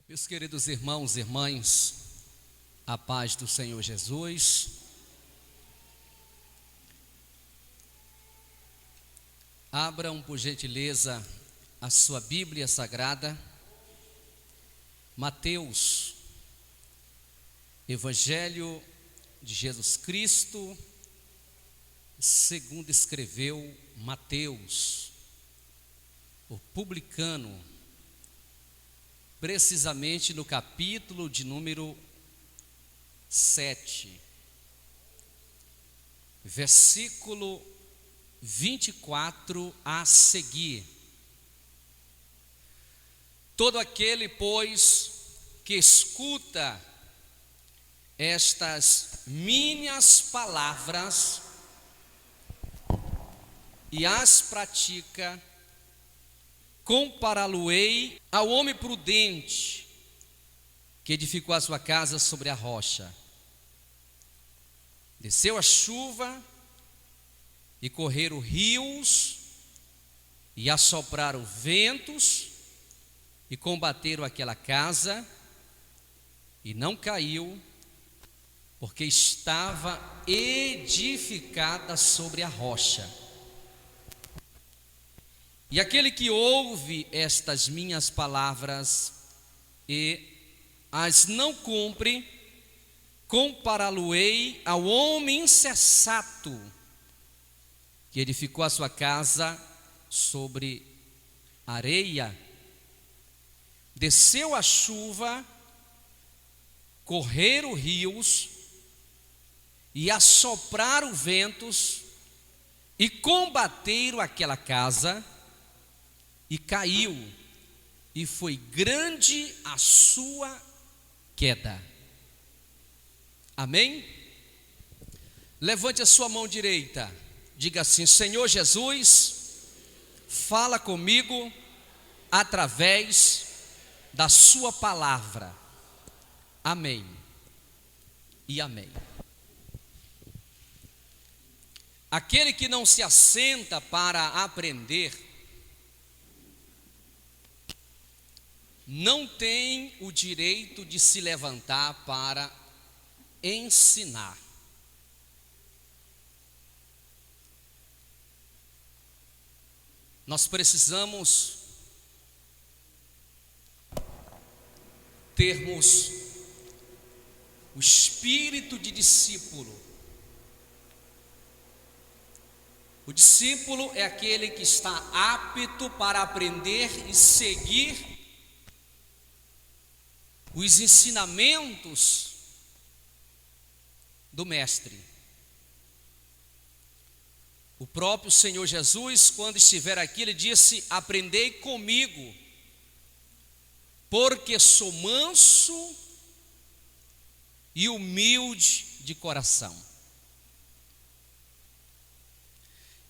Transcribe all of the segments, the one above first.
Meus queridos irmãos e irmãs, a paz do Senhor Jesus. Abram, por gentileza, a sua Bíblia Sagrada. Mateus, Evangelho de Jesus Cristo, segundo escreveu Mateus, o publicano, precisamente no capítulo de número 7, versículo 24 a seguir. Todo aquele, pois, que escuta estas minhas palavras e as pratica, compará-lo-ei ao homem prudente que edificou a sua casa sobre a rocha. Desceu a chuva e correram rios e assopraram ventos e combateram aquela casa, e não caiu, porque estava edificada sobre a rocha. E aquele que ouve estas minhas palavras e as não cumpre, compará-lo-ei ao homem insensato que edificou a sua casa sobre areia. Desceu a chuva, correram rios e assopraram ventos e combateram aquela casa, e caiu, e foi grande a sua queda. Amém? Levante a sua mão direita, diga assim: Senhor Jesus, fala comigo através da sua palavra. Amém e amém. Aquele que não se assenta para aprender não tem o direito de se levantar para ensinar. Nós precisamos termos o espírito de discípulo. O discípulo é aquele que está apto para aprender e seguir os ensinamentos do Mestre. O próprio Senhor Jesus, quando estiver aqui, ele disse: aprendei comigo, porque sou manso e humilde de coração.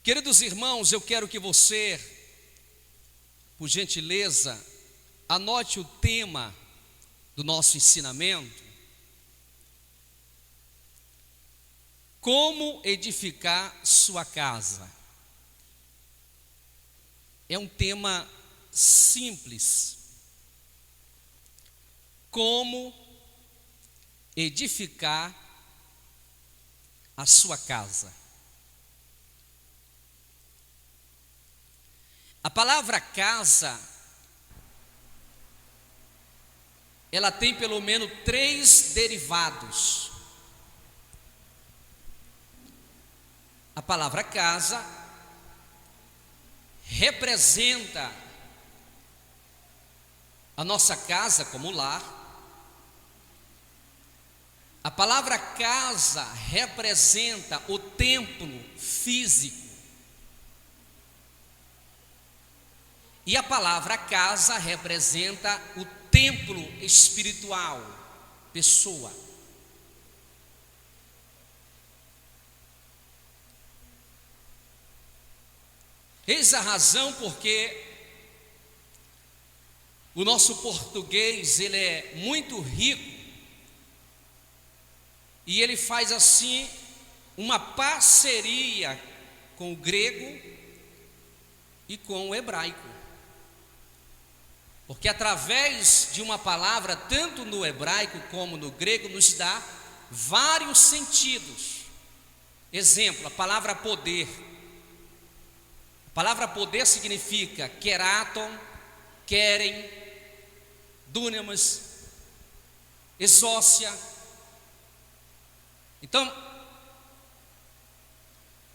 Queridos irmãos, eu quero que você, por gentileza, anote o tema do nosso ensinamento: como edificar sua casa. É um tema simples. Como edificar a sua casa. A palavra casa, ela tem pelo menos 3 derivados. A palavra casa representa a nossa casa como lar. A palavra casa representa o templo físico. E a palavra casa representa o templo espiritual, pessoa. Eis a razão porque o nosso português, ele é muito rico, e ele faz assim uma parceria com o grego e com o hebraico. Porque através de uma palavra, tanto no hebraico como no grego, nos dá vários sentidos. Exemplo, a palavra poder. A palavra poder significa keraton, querem, dunamis, exócia. Então,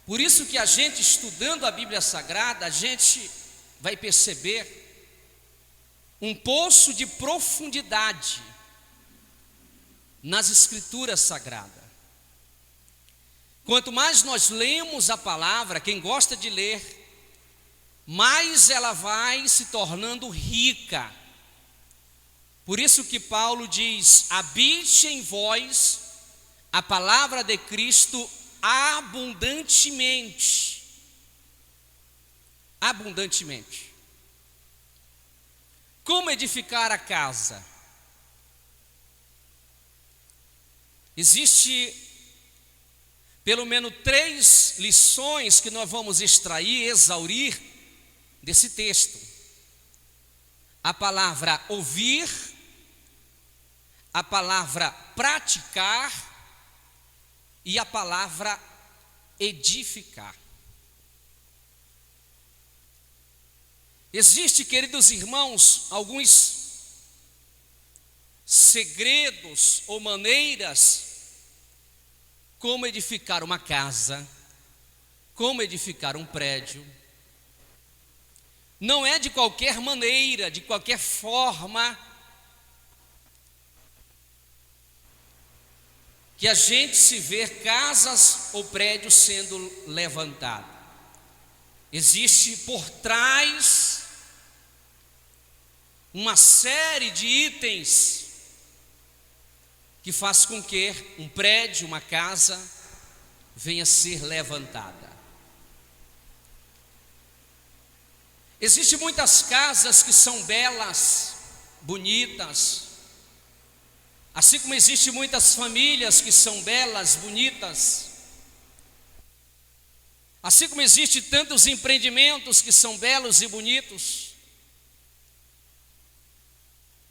por isso que a gente, estudando a Bíblia Sagrada, a gente vai perceber um poço de profundidade nas Escrituras Sagradas. Quanto mais nós lemos a palavra, quem gosta de ler, mais ela vai se tornando rica. Por isso que Paulo diz: habite em vós a palavra de Cristo abundantemente. Abundantemente. Como edificar a casa? Existe pelo menos 3 lições que nós vamos extrair, exaurir desse texto. A palavra ouvir, a palavra praticar e a palavra edificar. Existe, queridos irmãos, alguns segredos ou maneiras como edificar uma casa, como edificar um prédio. Não é de qualquer maneira, de qualquer forma que a gente se vê casas ou prédios sendo levantados. Existe por trás uma série de itens que faz com que um prédio, uma casa, venha a ser levantada. Existem muitas casas que são belas, bonitas, assim como existem muitas famílias que são belas, bonitas, assim como existem tantos empreendimentos que são belos e bonitos,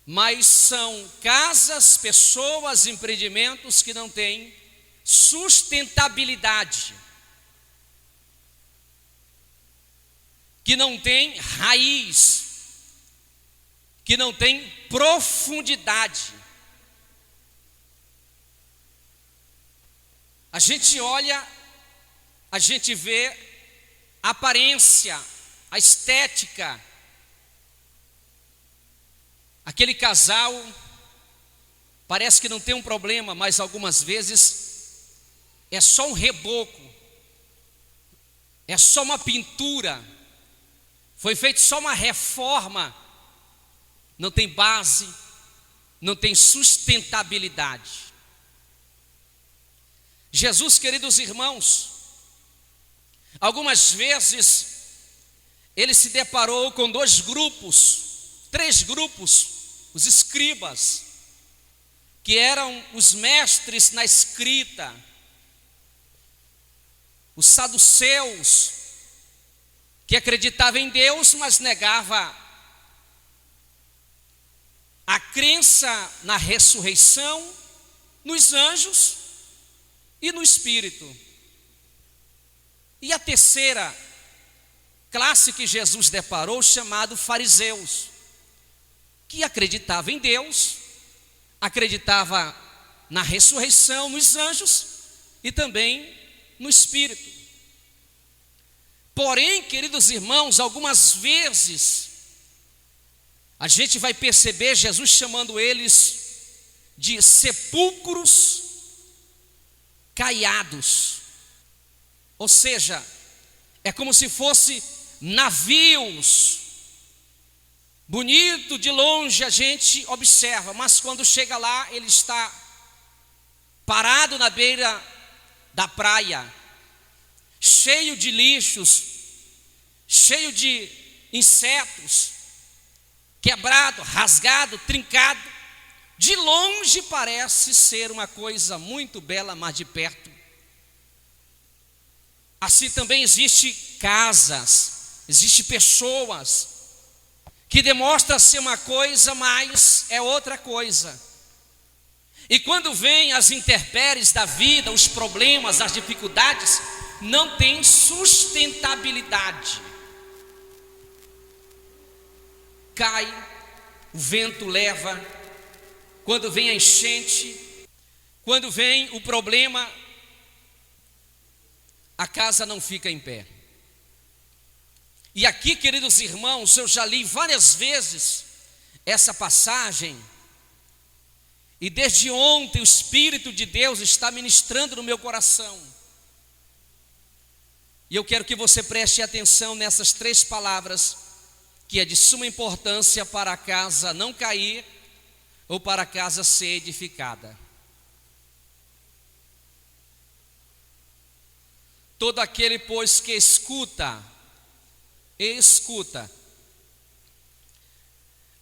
mas são casas, pessoas, empreendimentos que não têm sustentabilidade, que não têm raiz, que não têm profundidade. A gente olha, a gente vê a aparência, a estética. Aquele casal parece que não tem um problema, mas algumas vezes é só um reboco, é só uma pintura, foi feita só uma reforma, não tem base, não tem sustentabilidade. Jesus, queridos irmãos, algumas vezes ele se deparou com 2 grupos, 3 grupos, os escribas, que eram os mestres na escrita, os saduceus, que acreditavam em Deus, mas negava a crença na ressurreição, nos anjos e no Espírito. E a terceira classe que Jesus deparou, chamado fariseus, que acreditava em Deus, acreditava na ressurreição, nos anjos e também no Espírito. Porém, queridos irmãos, algumas vezes a gente vai perceber Jesus chamando eles de sepulcros caiados, ou seja, é como se fosse navios. Bonito, de longe a gente observa, mas quando chega lá, ele está parado na beira da praia, cheio de lixos, cheio de insetos, quebrado, rasgado, trincado. De longe parece ser uma coisa muito bela, mas de perto. Assim também existem casas, existem pessoas que demonstra ser uma coisa, mas é outra coisa. E quando vem as intempéries da vida, os problemas, as dificuldades, não tem sustentabilidade. Cai, o vento leva, quando vem a enchente, quando vem o problema, a casa não fica em pé. E aqui, queridos irmãos, eu já li várias vezes essa passagem, e desde ontem o Espírito de Deus está ministrando no meu coração. E eu quero que você preste atenção nessas 3 palavras, que é de suma importância para a casa não cair ou para a casa ser edificada. Todo aquele, pois, que escuta.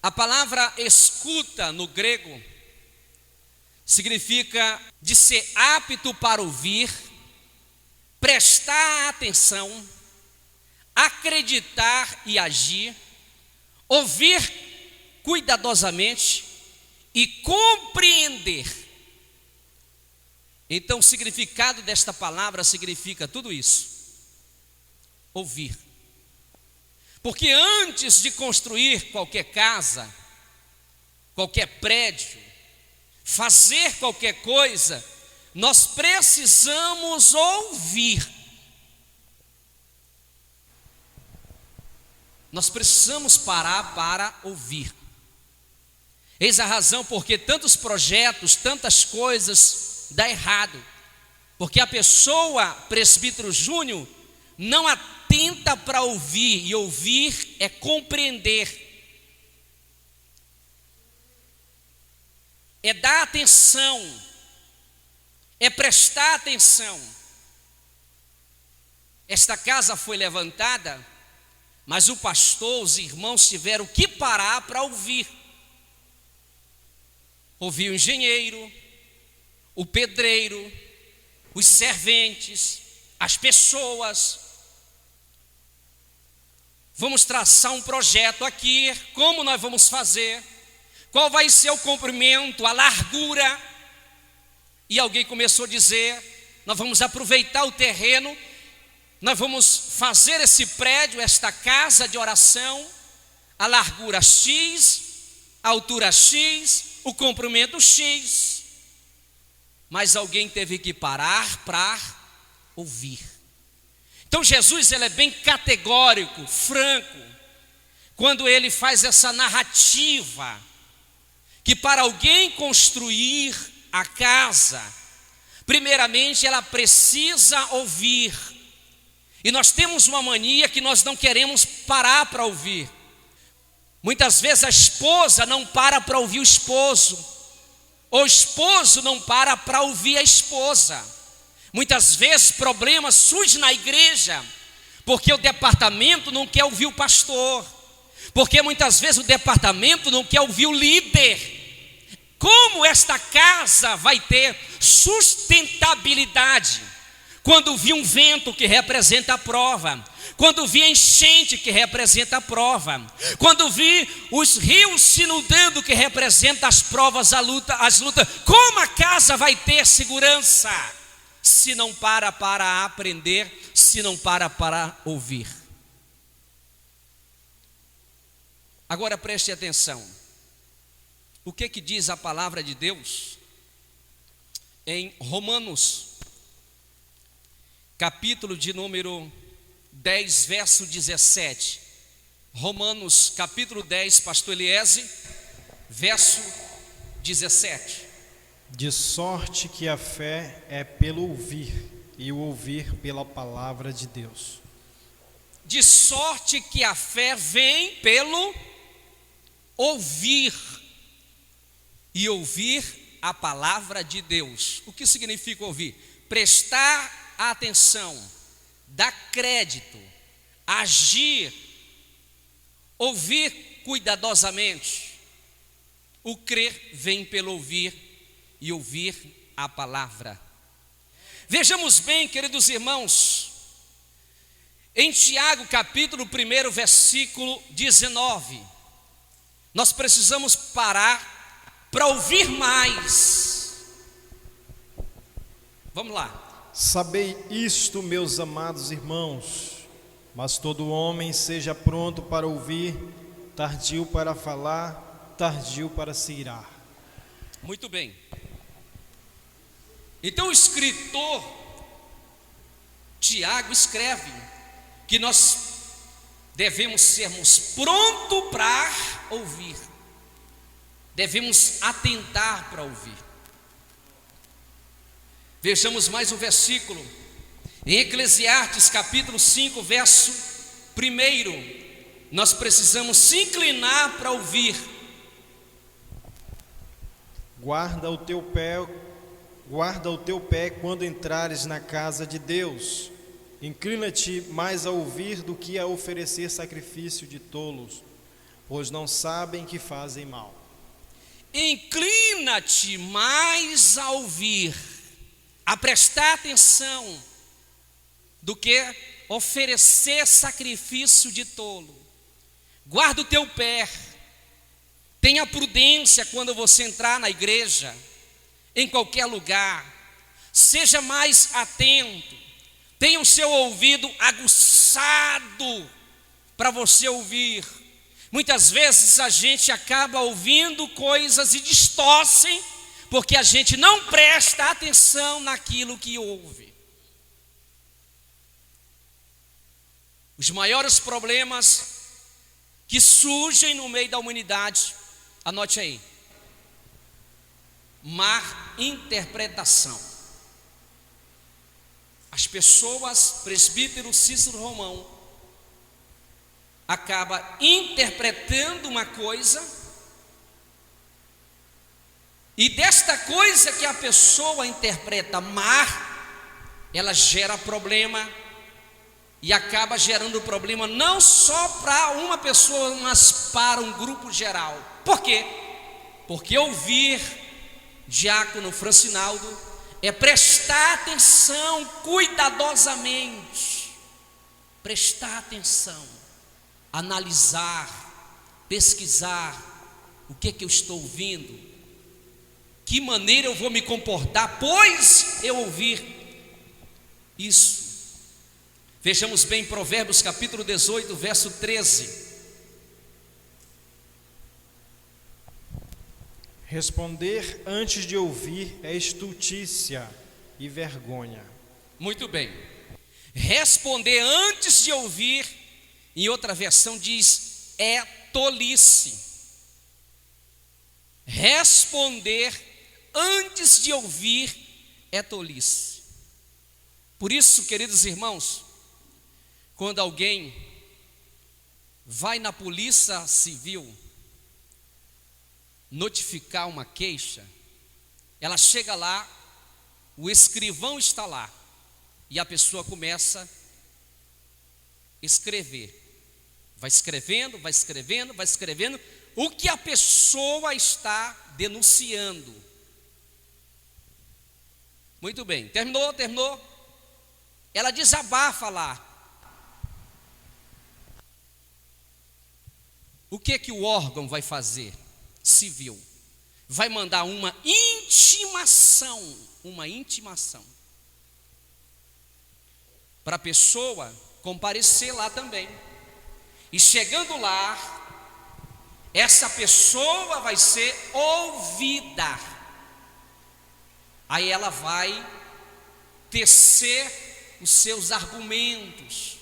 A palavra escuta no grego significa de ser apto para ouvir, prestar atenção, acreditar e agir, ouvir cuidadosamente e compreender. Então, o significado desta palavra significa tudo isso: ouvir. Porque antes de construir qualquer casa, qualquer prédio, fazer qualquer coisa, nós precisamos ouvir. Nós precisamos parar para ouvir. Eis a razão porque tantos projetos, tantas coisas dá errado. Porque a pessoa, presbítero Júnior, não atenta para ouvir, e ouvir é compreender, é dar atenção, é prestar atenção. Esta casa foi levantada, mas o pastor, os irmãos tiveram que parar para ouvir. Ouvir o engenheiro, o pedreiro, os serventes, as pessoas. Vamos traçar um projeto aqui, como nós vamos fazer, qual vai ser o comprimento, a largura. E alguém começou a dizer: nós vamos aproveitar o terreno, nós vamos fazer esse prédio, esta casa de oração, a largura X, a altura X, o comprimento X. Mas alguém teve que parar para ouvir. Então Jesus, ele é bem categórico, franco, quando ele faz essa narrativa, que para alguém construir a casa, primeiramente ela precisa ouvir. E nós temos uma mania que nós não queremos parar para ouvir. Muitas vezes a esposa não para ouvir o esposo, ou o esposo não para ouvir a esposa. Muitas vezes problemas surgem na igreja, porque o departamento não quer ouvir o pastor, porque muitas vezes o departamento não quer ouvir o líder. Como esta casa vai ter sustentabilidade quando vir um vento que representa a prova, quando vir a enchente que representa a prova, quando vir os rios se inundando que representa as provas, as lutas? Como a casa vai ter segurança se não para aprender, se não para ouvir? Agora preste atenção. O que diz a palavra de Deus em Romanos, capítulo de número 10, verso 17. Romanos capítulo 10, pastor Eliese, verso 17. De sorte que a fé é pelo ouvir, e o ouvir pela palavra de Deus. De sorte que a fé vem pelo ouvir, e ouvir a palavra de Deus. O que significa ouvir? Prestar atenção, dar crédito, agir, ouvir cuidadosamente. O crer vem pelo ouvir, e ouvir a palavra. Vejamos bem, queridos irmãos, em Tiago capítulo 1, versículo 19, Nós precisamos parar para ouvir mais. Vamos lá. Sabei isto, meus amados irmãos, mas todo homem seja pronto para ouvir, tardio para falar, tardio para se irar. Muito bem. Então o escritor Tiago escreve que nós devemos sermos prontos para ouvir, devemos atentar para ouvir. Vejamos mais um versículo, em Eclesiastes capítulo 5, verso 1, nós precisamos se inclinar para ouvir. Guarda o teu pé quando entrares na casa de Deus. Inclina-te mais a ouvir do que a oferecer sacrifício de tolos, pois não sabem que fazem mal. Inclina-te mais a ouvir, a prestar atenção, do que oferecer sacrifício de tolo. Guarda o teu pé. Tenha prudência quando você entrar na igreja, em qualquer lugar. Seja mais atento. Tenha o seu ouvido aguçado para você ouvir. Muitas vezes a gente acaba ouvindo coisas e distorcem, porque a gente não presta atenção naquilo que ouve. Os maiores problemas que surgem no meio da humanidade, anote aí: má interpretação. As pessoas, presbítero Cícero Romão, acaba interpretando uma coisa, e desta coisa que a pessoa interpreta má, ela gera problema, e acaba gerando problema não só para uma pessoa, mas para um grupo geral. Por quê? Porque ouvir, diácono Francinaldo, é prestar atenção cuidadosamente, prestar atenção, analisar, pesquisar o que eu estou ouvindo, que maneira eu vou me comportar, pois eu ouvir isso. Vejamos bem Provérbios capítulo 18, verso 13. Responder antes de ouvir é estultícia e vergonha. Muito bem. Responder antes de ouvir, em outra versão diz, é tolice. Responder antes de ouvir é tolice. Por isso, queridos irmãos, quando alguém vai na polícia civil notificar uma queixa, ela chega lá, o escrivão está lá, e a pessoa começa a escrever. Vai escrevendo, vai escrevendo, vai escrevendo o que a pessoa está denunciando. Muito bem, terminou. Ela desabafa lá. O que o órgão vai fazer? Civil. Vai mandar uma intimação para a pessoa comparecer lá também. E chegando lá, essa pessoa vai ser ouvida. Aí ela vai tecer os seus argumentos,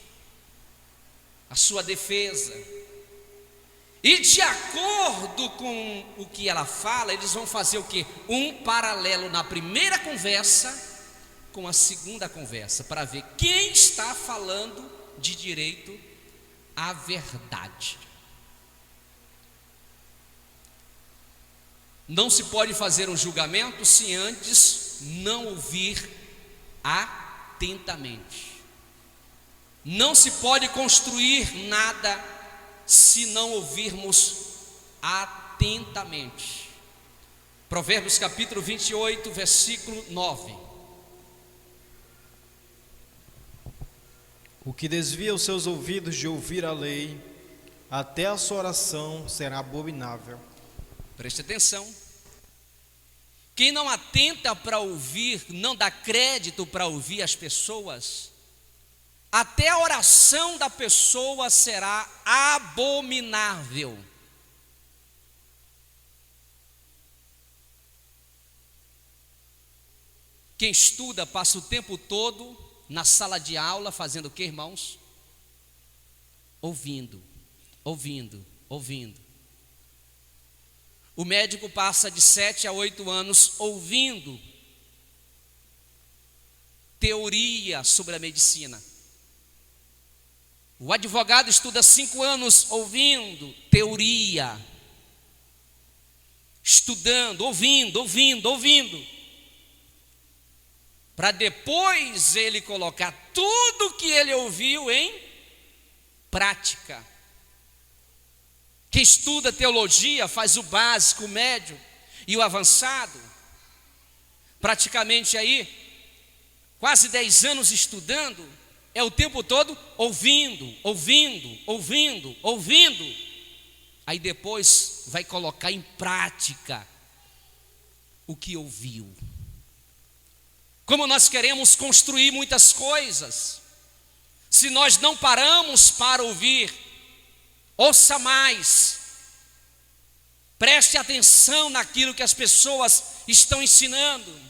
a sua defesa. E de acordo com o que ela fala, eles vão fazer o quê? Um paralelo na primeira conversa com a segunda conversa, para ver quem está falando de direito à verdade. Não se pode fazer um julgamento se antes não ouvir atentamente. Não se pode construir nada se não ouvirmos atentamente. Provérbios capítulo 28, versículo 9. O que desvia os seus ouvidos de ouvir a lei até a sua oração será abominável. Preste atenção. Quem não atenta para ouvir, não dá crédito para ouvir as pessoas, até a oração da pessoa será abominável. Quem estuda passa o tempo todo na sala de aula fazendo o que, irmãos? Ouvindo, ouvindo, ouvindo. O médico passa de 7 a 8 anos ouvindo teoria sobre a medicina. O advogado estuda 5 anos ouvindo teoria, estudando, ouvindo, para depois ele colocar tudo que ele ouviu em prática. Quem estuda teologia faz o básico, o médio e o avançado, praticamente aí, quase 10 anos estudando, é o tempo todo ouvindo, aí depois vai colocar em prática o que ouviu. Como nós queremos construir muitas coisas, se nós não paramos para ouvir, ouça mais, preste atenção naquilo que as pessoas estão ensinando.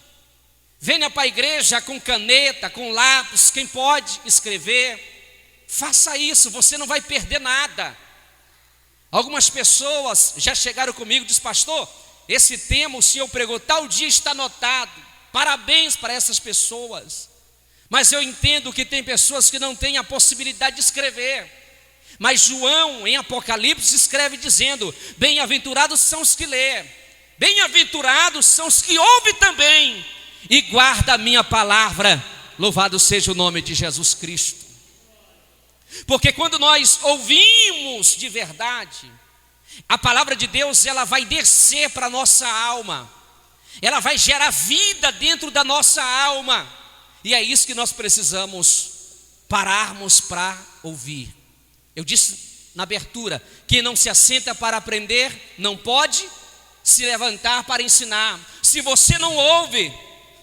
Venha para a igreja com caneta, com lápis, quem pode escrever, faça isso, você não vai perder nada. Algumas pessoas já chegaram comigo e disseram: pastor, esse tema o senhor pregou tal dia, está anotado, parabéns para essas pessoas. Mas eu entendo que tem pessoas que não têm a possibilidade de escrever. Mas João, em Apocalipse, escreve dizendo: bem-aventurados são os que lê, bem-aventurados são os que ouvem também e guardam a minha palavra. Louvado seja o nome de Jesus Cristo. Porque quando nós ouvimos de verdade, a palavra de Deus, ela vai descer para a nossa alma, ela vai gerar vida dentro da nossa alma, e é isso que nós precisamos pararmos para ouvir. Eu disse na abertura: quem não se assenta para aprender, não pode se levantar para ensinar. Se você não ouve,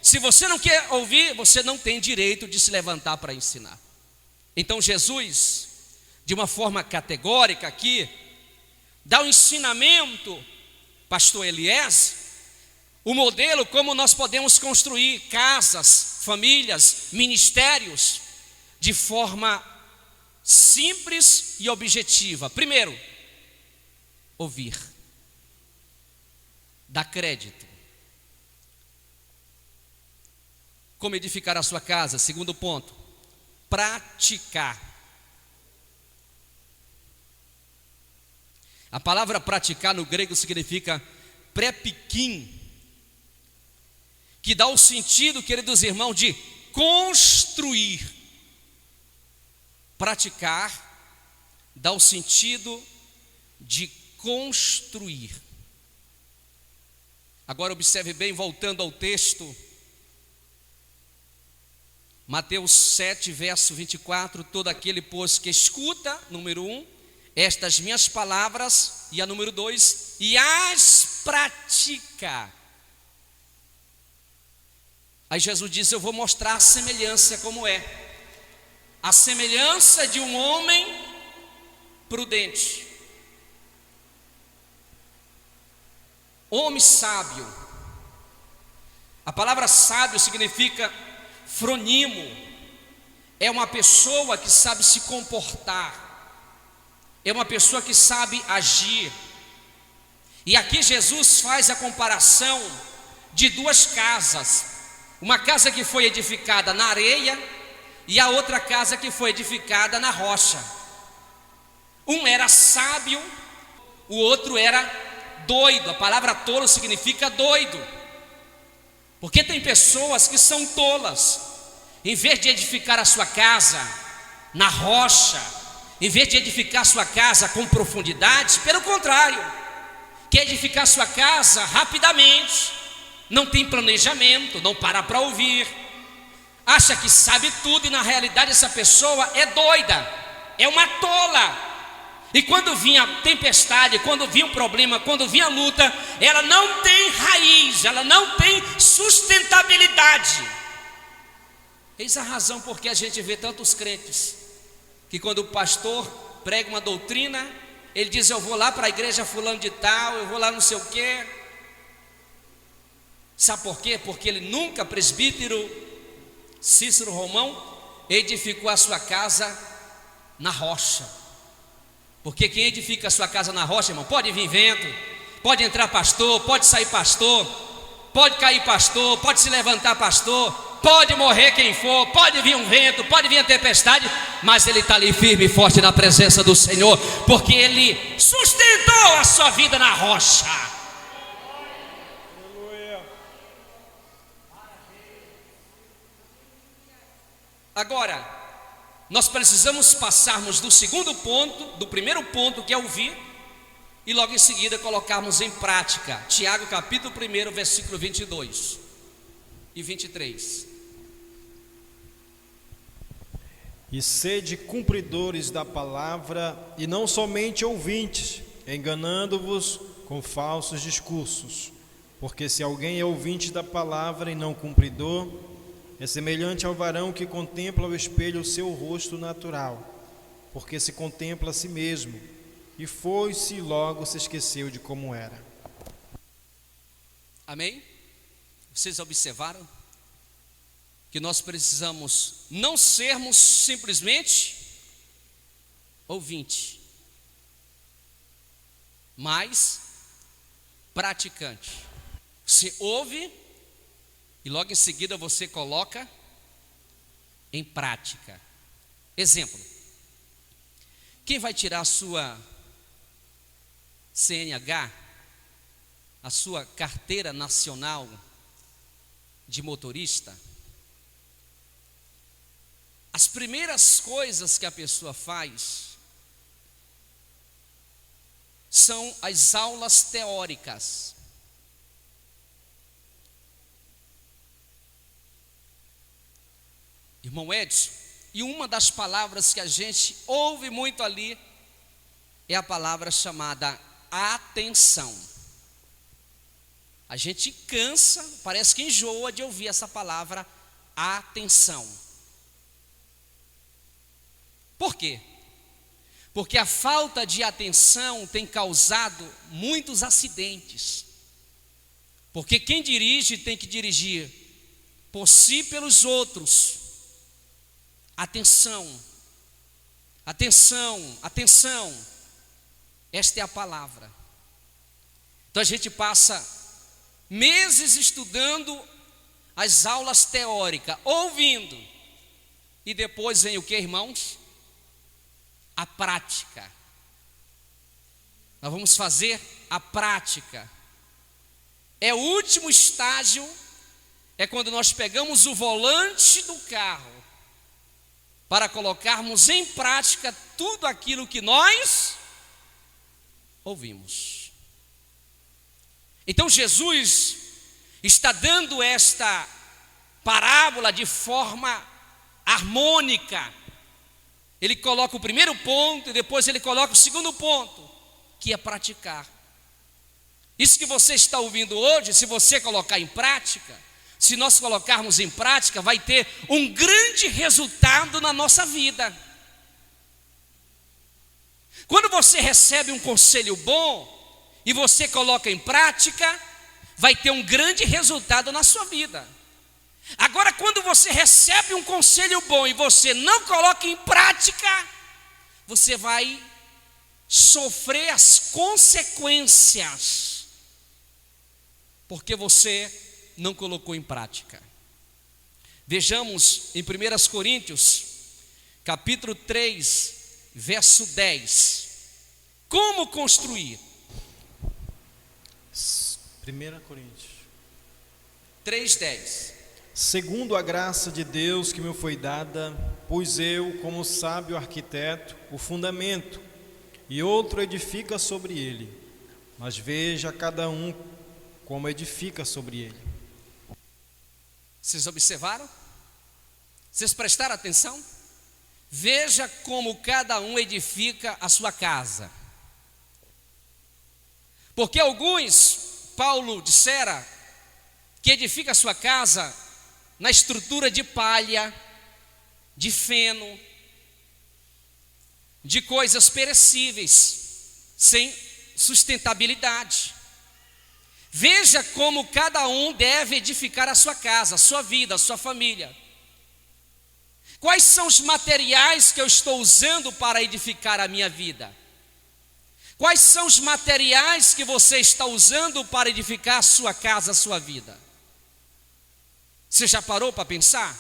se você não quer ouvir, você não tem direito de se levantar para ensinar. Então Jesus, de uma forma categórica aqui, dá um ensinamento, pastor Elias, o modelo como nós podemos construir casas, famílias, ministérios, de forma simples e objetiva. Primeiro, ouvir, dar crédito. Como edificar a sua casa? Segundo ponto, praticar. A palavra praticar no grego significa prepiquim, que dá o sentido, queridos irmãos, de construir. Praticar dá o sentido de construir. Agora observe bem, voltando ao texto, Mateus 7, verso 24: todo aquele, pois, que escuta, número 1, estas minhas palavras, e a número 2, e as pratica. Aí Jesus diz: eu vou mostrar a semelhança como é. A semelhança de um homem prudente, homem sábio. A palavra sábio significa frônimo, é uma pessoa que sabe se comportar, é uma pessoa que sabe agir. E aqui Jesus faz a comparação de duas casas, uma casa que foi edificada na areia e a outra casa que foi edificada na rocha. Um era sábio, o outro era doido. A palavra tolo significa doido, porque tem pessoas que são tolas. Em vez de edificar a sua casa na rocha, em vez de edificar a sua casa com profundidade, pelo contrário, quer edificar a sua casa rapidamente, não tem planejamento, não para ouvir, acha que sabe tudo, e na realidade essa pessoa é doida, é uma tola. E quando vinha a tempestade, quando vinha o problema, quando vinha a luta, ela não tem raiz, ela não tem sustentabilidade. Eis a razão porque a gente vê tantos crentes que quando o pastor prega uma doutrina, ele diz: eu vou lá para a igreja fulano de tal, eu vou lá não sei o quê. Sabe por quê? Porque ele nunca, presbítero Cícero Romão, edificou a sua casa na rocha. Porque quem edifica a sua casa na rocha, irmão, pode vir vento, pode entrar pastor, pode sair pastor, pode cair pastor, pode se levantar pastor, pode morrer quem for, pode vir um vento, pode vir a tempestade, mas ele está ali firme e forte na presença do Senhor, porque ele sustentou a sua vida na rocha. Agora, nós precisamos passarmos do segundo ponto, do primeiro ponto, que é ouvir, e logo em seguida colocarmos em prática. Tiago capítulo 1, versículo 22 e 23. E sede cumpridores da palavra, e não somente ouvintes, enganando-vos com falsos discursos. Porque se alguém é ouvinte da palavra e não cumpridor, é semelhante ao varão que contempla ao espelho o seu rosto natural, porque se contempla a si mesmo, e foi-se e logo se esqueceu de como era. Amém? Vocês observaram que nós precisamos não sermos simplesmente ouvinte, mas praticante. Você ouve e logo em seguida você coloca em prática. Exemplo: quem vai tirar a sua CNH, a sua carteira nacional de motorista, as primeiras coisas que a pessoa faz são as aulas teóricas. Irmão Edson, e uma das palavras que a gente ouve muito ali é a palavra chamada atenção. A gente cansa, parece que enjoa de ouvir essa palavra atenção. Por quê? Porque a falta de atenção tem causado muitos acidentes. Porque quem dirige tem que dirigir por si e pelos outros. Atenção, atenção, atenção. Esta é a palavra. Então a gente passa meses estudando as aulas teóricas, ouvindo. E depois vem o que, irmãos? A prática. Nós vamos fazer a prática. É o último estágio, é quando nós pegamos o volante do carro para colocarmos em prática tudo aquilo que nós ouvimos. Então Jesus está dando esta parábola de forma harmônica. Ele coloca o primeiro ponto e depois ele coloca o segundo ponto, que é praticar. Isso que você está ouvindo hoje, se você colocar em prática, se nós colocarmos em prática, vai ter um grande resultado na nossa vida. Quando você recebe um conselho bom e você coloca em prática, vai ter um grande resultado na sua vida. Agora, quando você recebe um conselho bom e você não coloca em prática, você vai sofrer as consequências, porque você não colocou em prática. Vejamos em 1 Coríntios, capítulo 3, verso 10. Como construir? 1 Coríntios 3:10. Segundo a graça de Deus que me foi dada, pus eu, como sábio arquiteto, o fundamento, e outro edifica sobre ele. Mas veja cada um como edifica sobre ele. Vocês observaram? Vocês prestaram atenção? Veja como cada um edifica a sua casa. Porque alguns, Paulo dissera, que edifica a sua casa na estrutura de palha, de feno, de coisas perecíveis, sem sustentabilidade. Veja como cada um deve edificar a sua casa, a sua vida, a sua família. Quais são os materiais que eu estou usando para edificar a minha vida? Quais são os materiais que você está usando para edificar a sua casa, a sua vida? Você já parou para pensar?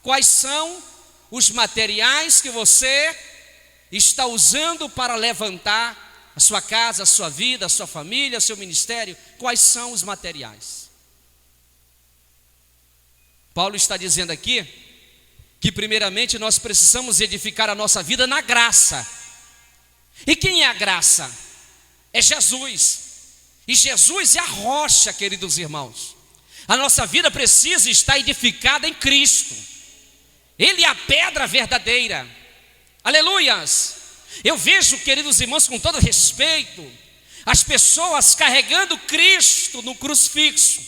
Quais são os materiais que você está usando para levantar a sua casa, a sua vida, a sua família, o seu ministério? Quais são os materiais? Paulo está dizendo aqui que primeiramente nós precisamos edificar a nossa vida na graça. E quem é a graça? É Jesus. E Jesus é a rocha, queridos irmãos. A nossa vida precisa estar edificada em Cristo. Ele é a pedra verdadeira. Aleluias! Eu vejo, queridos irmãos, com todo respeito, as pessoas carregando Cristo no crucifixo,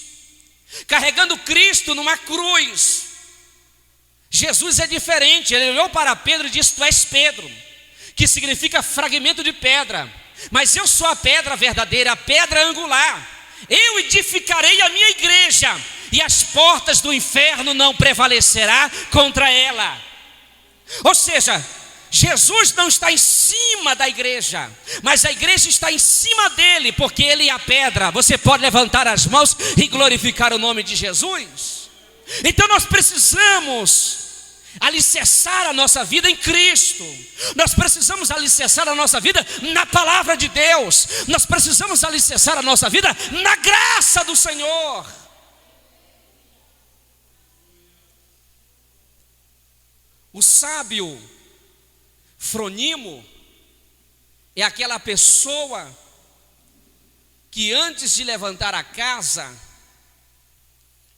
carregando Cristo numa cruz. Jesus é diferente. Ele olhou para Pedro e disse: tu és Pedro, que significa fragmento de pedra, mas eu sou a pedra verdadeira, a pedra angular. Eu edificarei a minha igreja, e as portas do inferno não prevalecerá contra ela. Ou seja, Jesus não está em cima da igreja, mas a igreja está em cima dele, porque ele é a pedra. Você pode levantar as mãos e glorificar o nome de Jesus? Então nós precisamos alicerçar a nossa vida em Cristo. Nós precisamos alicerçar a nossa vida na palavra de Deus. Nós precisamos alicerçar a nossa vida na graça do Senhor. O sábio frônimo é aquela pessoa que antes de levantar a casa,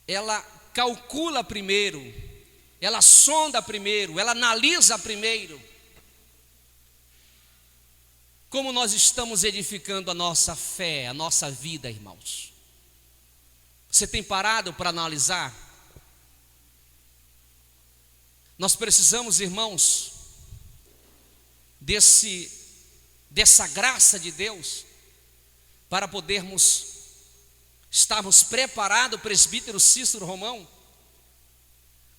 ela calcula primeiro, ela sonda primeiro, ela analisa primeiro. Como nós estamos edificando a nossa fé, a nossa vida, irmãos? Você tem parado para analisar? Nós precisamos, irmãos, dessa graça de Deus, para podermos estarmos preparados, presbítero Cícero Romão,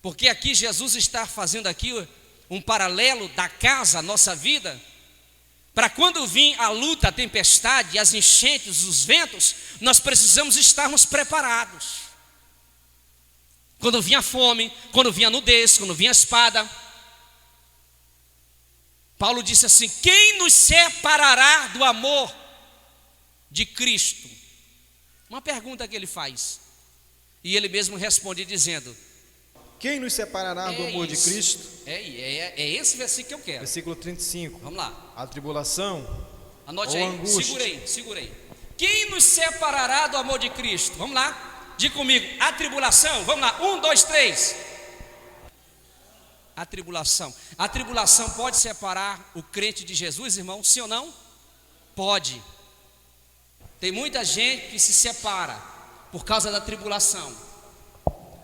porque aqui Jesus está fazendo aqui um paralelo da casa, a nossa vida, para quando vir a luta, a tempestade, as enchentes, os ventos, nós precisamos estarmos preparados. Quando vinha a fome, quando vinha a nudez, quando vinha a espada, Paulo disse assim: quem nos separará do amor de Cristo? Uma pergunta que ele faz, e ele mesmo responde dizendo: quem nos separará do amor de Cristo? É esse versículo que eu quero. Versículo 35. Vamos lá. A tribulação, anote ou aí, angústia. segurei. Quem nos separará do amor de Cristo? Vamos lá. Diga comigo: a tribulação. Vamos lá, 1, 2, 3. A tribulação. A tribulação pode separar o crente de Jesus, irmão? Sim ou não? Pode. Tem muita gente que se separa por causa da tribulação.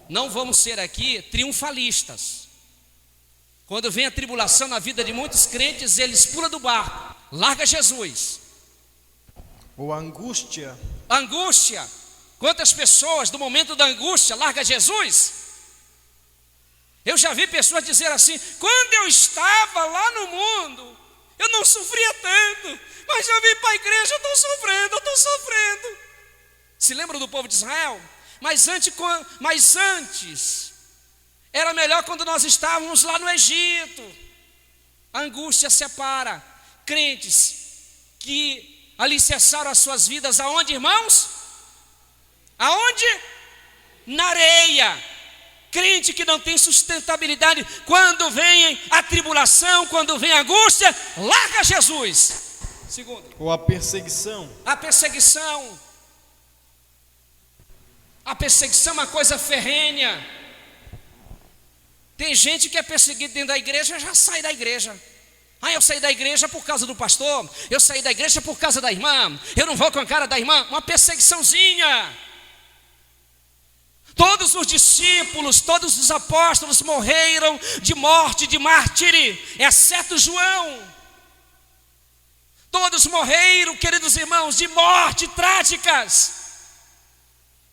Não vamos ser aqui triunfalistas. Quando vem a tribulação na vida de muitos crentes, eles pulam do barco, larga Jesus. Ou angústia. Angústia. Quantas pessoas, no momento da angústia, larga Jesus? Eu já vi pessoas dizer assim: quando eu estava lá no mundo, eu não sofria tanto, mas eu vim para a igreja, eu estou sofrendo. Se lembram do povo de Israel? Mas antes, era melhor quando nós estávamos lá no Egito. A angústia separa crentes que alicerçaram as suas vidas aonde, irmãos? Aonde? Na areia. Crente que não tem sustentabilidade, quando vem a tribulação, quando vem a angústia, larga Jesus. Segundo, ou a perseguição. A perseguição é uma coisa ferrenha. Tem gente que é perseguido dentro da igreja e já sai da igreja. Ah, eu saí da igreja por causa do pastor, eu saí da igreja por causa da irmã, eu não vou com a cara da irmã. Uma perseguiçãozinha. Todos os discípulos, todos os apóstolos morreram de morte, de mártire, exceto João. Todos morreram, queridos irmãos, de morte trágicas.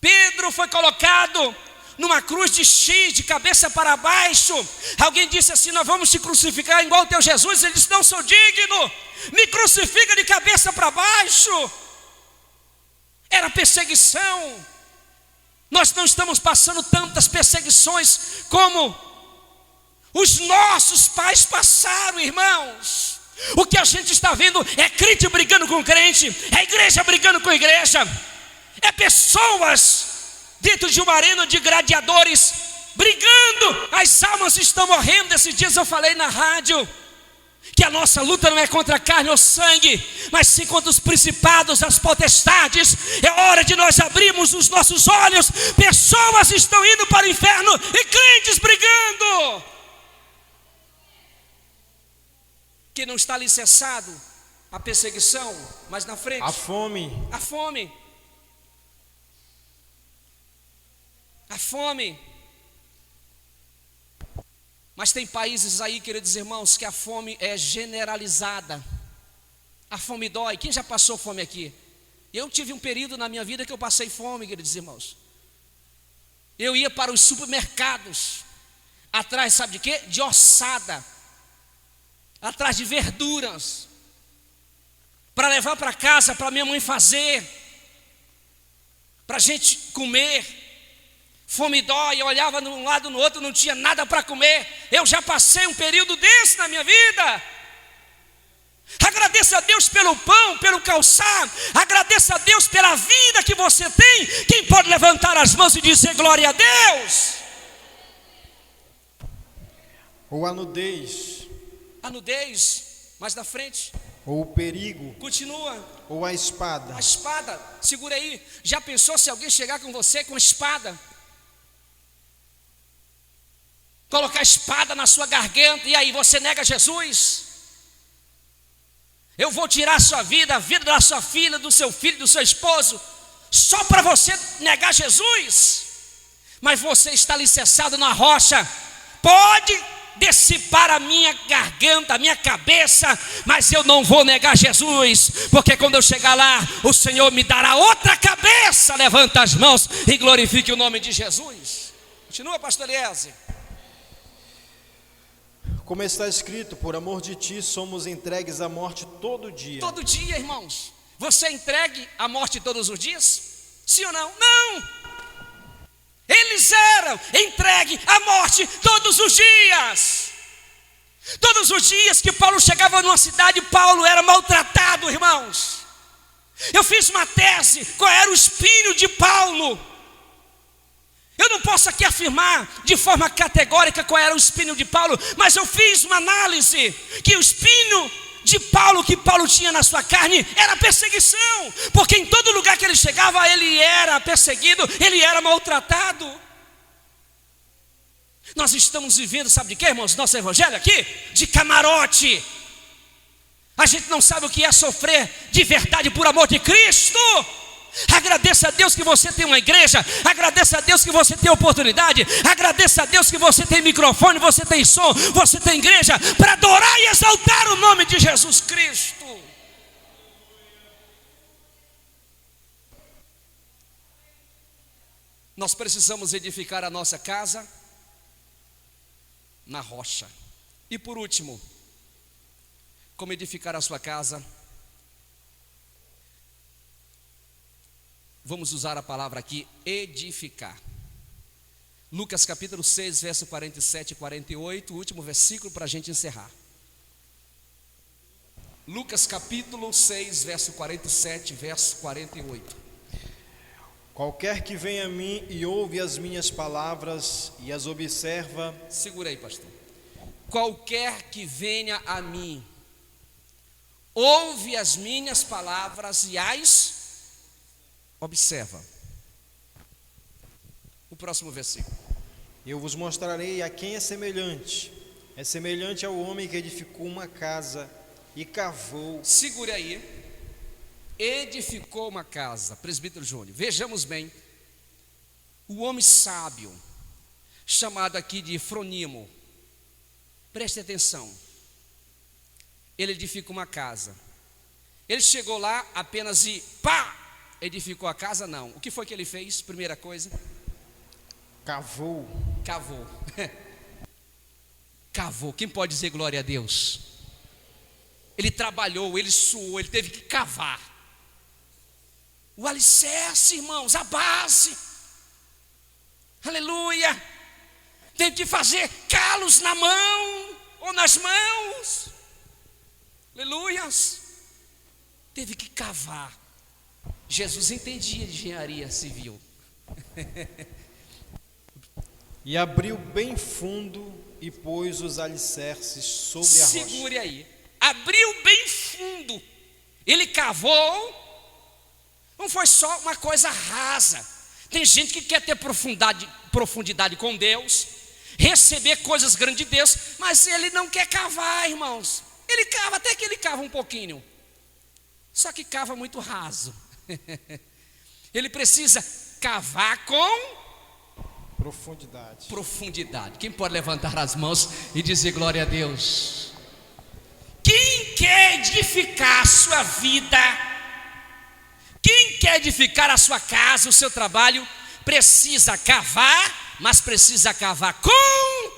Pedro foi colocado numa cruz de X, de cabeça para baixo. Alguém disse assim: nós vamos te crucificar igual o teu Jesus. Ele disse: não sou digno, me crucifica de cabeça para baixo. Era perseguição. Nós não estamos passando tantas perseguições como os nossos pais passaram, irmãos. O que a gente está vendo é crente brigando com crente, é igreja brigando com igreja, é pessoas dentro de uma arena de gladiadores brigando. As almas estão morrendo. Esses dias eu falei na rádio que a nossa luta não é contra a carne ou sangue, mas sim contra os principados, as potestades. É hora de nós abrirmos os nossos olhos. Pessoas estão indo para o inferno e crentes brigando. Que não está alicerçado a perseguição, mas na frente a fome. A fome. A fome. Mas tem países aí, queridos irmãos, que a fome é generalizada. A fome dói. Quem já passou fome aqui? Eu tive um período na minha vida que eu passei fome, queridos irmãos. Eu ia para os supermercados, atrás, sabe de quê? De ossada, atrás de verduras, para levar para casa, para minha mãe fazer, para a gente comer. Fome dói. Eu olhava de um lado no outro, não tinha nada para comer. Eu já passei um período desse na minha vida. Agradeça a Deus pelo pão, pelo calçar. Agradeça a Deus pela vida que você tem. Quem pode levantar as mãos e dizer glória a Deus? Ou a nudez. A nudez, mais na frente. Ou o perigo. Continua. Ou a espada. A espada, segura aí. Já pensou se alguém chegar com você com espada? Colocar a espada na sua garganta, e aí você nega Jesus? Eu vou tirar a sua vida, a vida da sua filha, do seu filho, do seu esposo, só para você negar Jesus? Mas você está alicerçado na rocha. Pode dissipar a minha garganta, a minha cabeça, mas eu não vou negar Jesus, porque quando eu chegar lá, o Senhor me dará outra cabeça. Levanta as mãos e glorifique o nome de Jesus. Continua, pastor Eliezer. Como está escrito: por amor de ti somos entregues à morte todo dia. Todo dia, irmãos. Você é entregue à morte todos os dias? Sim ou não? Não. Eles eram entregues à morte todos os dias. Todos os dias que Paulo chegava numa cidade, Paulo era maltratado, irmãos. Eu fiz uma tese, qual era o espinho de Paulo. Eu não posso aqui afirmar de forma categórica qual era o espinho de Paulo, mas eu fiz uma análise que o espinho de Paulo, que Paulo tinha na sua carne, era a perseguição, porque em todo lugar que ele chegava, ele era perseguido, ele era maltratado. Nós estamos vivendo, sabe de quê, irmãos? Nosso evangelho aqui, de camarote. A gente não sabe o que é sofrer de verdade por amor de Cristo. Agradeça a Deus que você tem uma igreja. Agradeça a Deus que você tem oportunidade. Agradeça a Deus que você tem microfone, você tem som, você tem igreja para adorar e exaltar o nome de Jesus Cristo. Nós precisamos edificar a nossa casa na rocha. E por último, como edificar a sua casa? Vamos usar a palavra aqui, edificar. Lucas capítulo 6, verso 47 e 48, o último versículo para a gente encerrar. Lucas capítulo 6, verso 47, verso 48. Qualquer que vem a mim e ouve as minhas palavras e as observa. Segura aí, pastor. Qualquer que venha a mim, ouve as minhas palavras e as observa. O próximo versículo. Eu vos mostrarei a quem é semelhante. É semelhante ao homem que edificou uma casa e cavou. Segure aí. Edificou uma casa. Presbítero Júnior, vejamos bem. O homem sábio, chamado aqui de Frônimo, preste atenção. Ele edifica uma casa. Ele chegou lá apenas e pá! Edificou a casa? Não. O que foi que ele fez? Primeira coisa. Cavou. Cavou. Cavou. Quem pode dizer glória a Deus? Ele trabalhou, ele suou, ele teve que cavar. O alicerce, irmãos, a base. Aleluia. Teve que fazer calos na mão ou nas mãos. Aleluias. Teve que cavar. Jesus entendia de engenharia civil. E abriu bem fundo e pôs os alicerces sobre a rocha. Segure aí. Abriu bem fundo. Ele cavou. Não foi só uma coisa rasa. Tem gente que quer ter profundidade com Deus, receber coisas grandes de Deus, mas ele não quer cavar, irmãos. Ele cava, até que ele cava um pouquinho, só que cava muito raso. Ele precisa cavar com profundidade. Quem pode levantar as mãos e dizer glória a Deus? Quem quer edificar a sua vida, quem quer edificar a sua casa, o seu trabalho, precisa cavar, mas precisa cavar com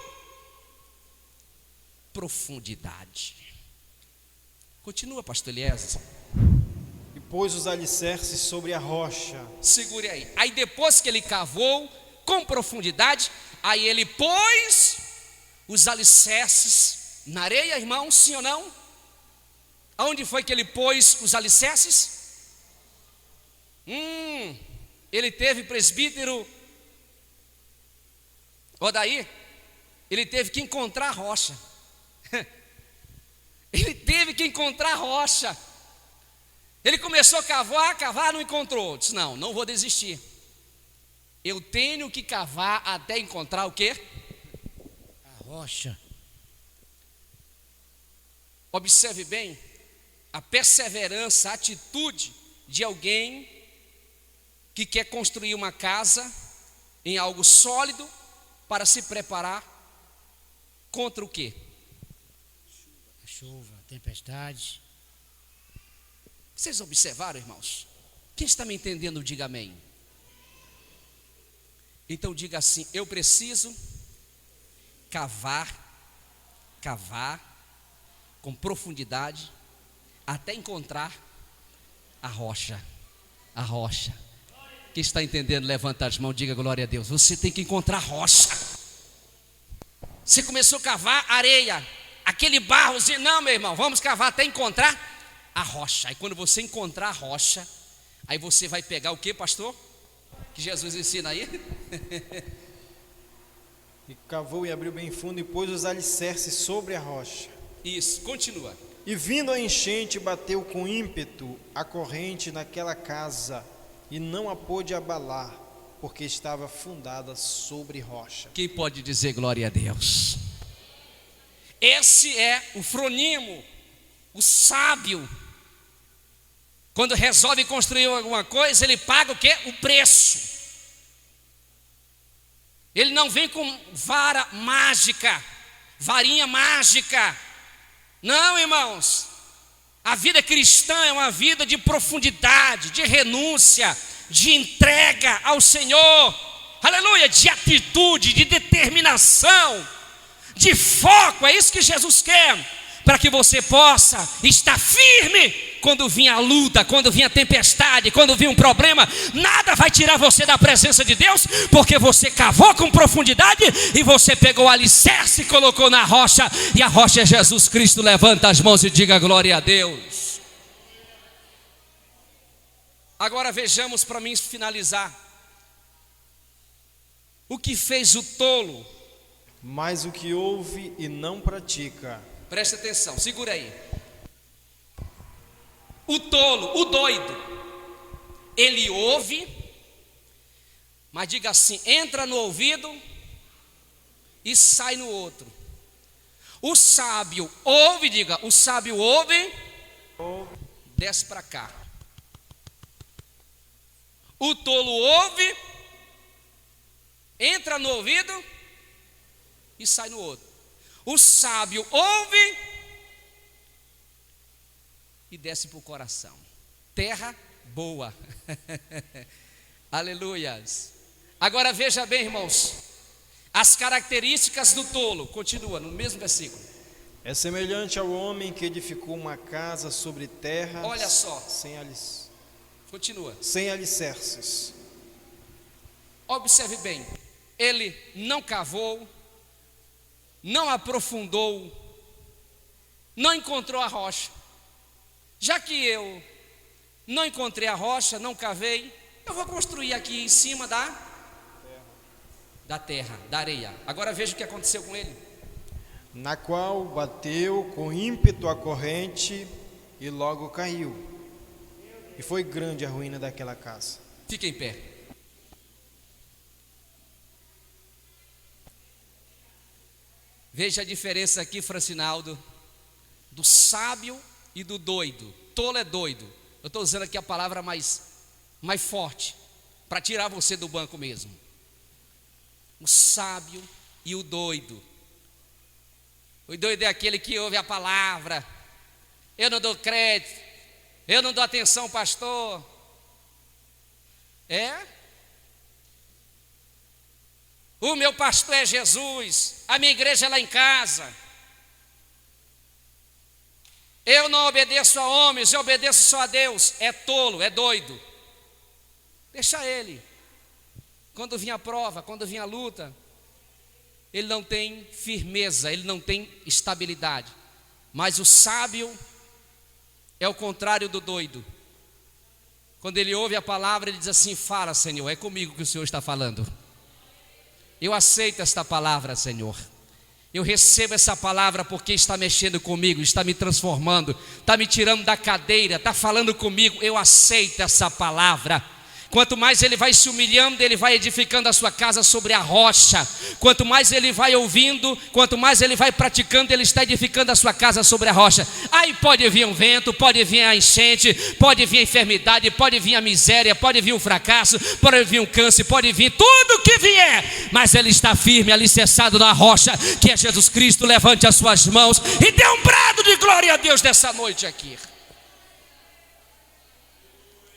profundidade. Continua, pastor Eliezer. E pôs os alicerces sobre a rocha. Segure aí. Aí depois que ele cavou com profundidade, aí ele pôs os alicerces na areia, irmão, sim ou não? Aonde foi que ele pôs os alicerces? Ele teve, presbítero Odaí, ele teve que encontrar a rocha. Ele teve que encontrar a rocha. Ele começou a cavar, não encontrou. Disse, não vou desistir. Eu tenho que cavar até encontrar o quê? A rocha. Observe bem a perseverança, a atitude de alguém que quer construir uma casa em algo sólido para se preparar contra o quê? Chuva, tempestade. Vocês observaram, irmãos? Quem está me entendendo, diga amém. Então diga assim: eu preciso cavar com profundidade até encontrar a rocha. A rocha. Quem está entendendo, levanta as mãos, diga glória a Deus. Você tem que encontrar a rocha. Você começou a cavar areia, aquele barrozinho. Não, meu irmão, vamos cavar até encontrar a rocha. Aí quando você encontrar a rocha, aí você vai pegar o que, pastor? Que Jesus ensina aí? E cavou e abriu bem fundo e pôs os alicerces sobre a rocha. Isso, continua. E vindo a enchente, bateu com ímpeto a corrente naquela casa, e não a pôde abalar, porque estava fundada sobre rocha. Quem pode dizer glória a Deus? Esse é o Frônimo, o sábio. Quando resolve construir alguma coisa, ele paga o quê? O preço. Ele não vem com varinha mágica. Não, irmãos. A vida cristã é uma vida de profundidade, de renúncia, de entrega ao Senhor. Aleluia, de atitude, de determinação, de foco. É isso que Jesus quer, para que você possa estar firme quando vir a luta, quando vir a tempestade, quando vir um problema. Nada vai tirar você da presença de Deus, porque você cavou com profundidade e você pegou o alicerce e colocou na rocha, e a rocha é Jesus Cristo. Levanta as mãos e diga glória a Deus. Agora vejamos, para mim finalizar, o que fez o tolo. Mas o que ouve e não pratica. Preste atenção, segura aí. O tolo, o doido, ele ouve, mas diga assim: entra no ouvido e sai no outro. O sábio ouve, diga, o sábio ouve, desce para cá. O tolo ouve, entra no ouvido e sai no outro. O sábio ouve e desce para o coração. Terra boa. Aleluias. Agora veja bem, irmãos, as características do tolo. Continua no mesmo versículo. É semelhante ao homem que edificou uma casa sobre terra. Olha só. Continua. Continua. Sem alicerces. Observe bem. Ele não cavou, não aprofundou, não encontrou a rocha. Já que eu não encontrei a rocha, não cavei, eu vou construir aqui em cima da terra, da areia. Agora veja o que aconteceu com ele. Na qual bateu com ímpeto a corrente e logo caiu. E foi grande a ruína daquela casa. Fique em pé. Veja a diferença aqui, Francinaldo, do sábio e do doido. Tolo é doido. Eu estou usando aqui a palavra mais forte, para tirar você do banco mesmo. O sábio e o doido. O doido é aquele que ouve a palavra. Eu não dou crédito, eu não dou atenção, pastor. O meu pastor é Jesus, a minha igreja é lá em casa. Eu não obedeço a homens, eu obedeço só a Deus. É tolo, é doido. Deixa ele. Quando vinha a prova, quando vinha a luta, ele não tem firmeza, ele não tem estabilidade. Mas o sábio é o contrário do doido. Quando ele ouve a palavra, ele diz assim: fala, Senhor, é comigo que o Senhor está falando. Eu aceito esta palavra, Senhor. Eu recebo essa palavra porque está mexendo comigo, está me transformando, está me tirando da cadeira, está falando comigo. Eu aceito essa palavra. Quanto mais ele vai se humilhando, ele vai edificando a sua casa sobre a rocha. Quanto mais ele vai ouvindo, quanto mais ele vai praticando, ele está edificando a sua casa sobre a rocha. Aí pode vir um vento, pode vir a enchente, pode vir a enfermidade, pode vir a miséria, pode vir o fracasso, pode vir um câncer, pode vir tudo que vier, mas ele está firme, alicerçado na rocha, que é Jesus Cristo. Levante as suas mãos e dê um brado de glória a Deus nessa noite aqui.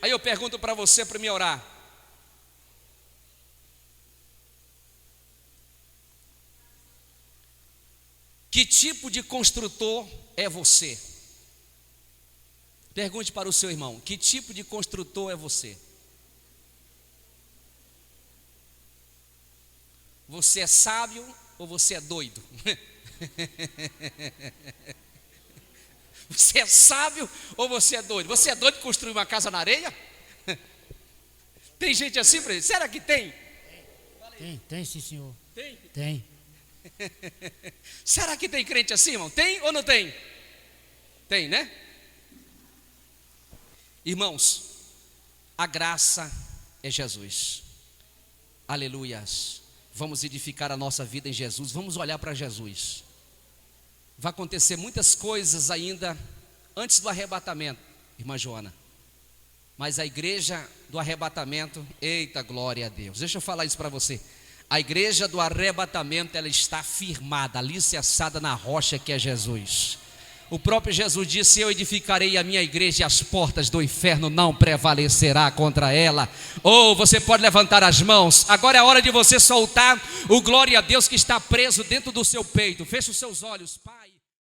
Aí eu pergunto para você, para me orar: que tipo de construtor é você? Pergunte para o seu irmão: que tipo de construtor é você? Você é sábio ou você é doido? Você é sábio ou você é doido? Você é doido de construir uma casa na areia? Tem gente assim, presidente? Será que tem? Tem sim, senhor. Tem? Será que tem crente assim, irmão? Tem ou não tem? Tem, né? Irmãos, a graça é Jesus. Aleluias. Vamos edificar a nossa vida em Jesus. Vamos olhar para Jesus. Vai acontecer muitas coisas ainda antes do arrebatamento, irmã Joana. Mas a igreja do arrebatamento, eita glória a Deus. Deixa eu falar isso para você. A igreja do arrebatamento, ela está firmada, alicerçada na rocha que é Jesus. O próprio Jesus disse: eu edificarei a minha igreja e as portas do inferno não prevalecerá contra ela. Ou você pode levantar as mãos. Agora é a hora de você soltar o glória a Deus que está preso dentro do seu peito. Feche os seus olhos, Pai.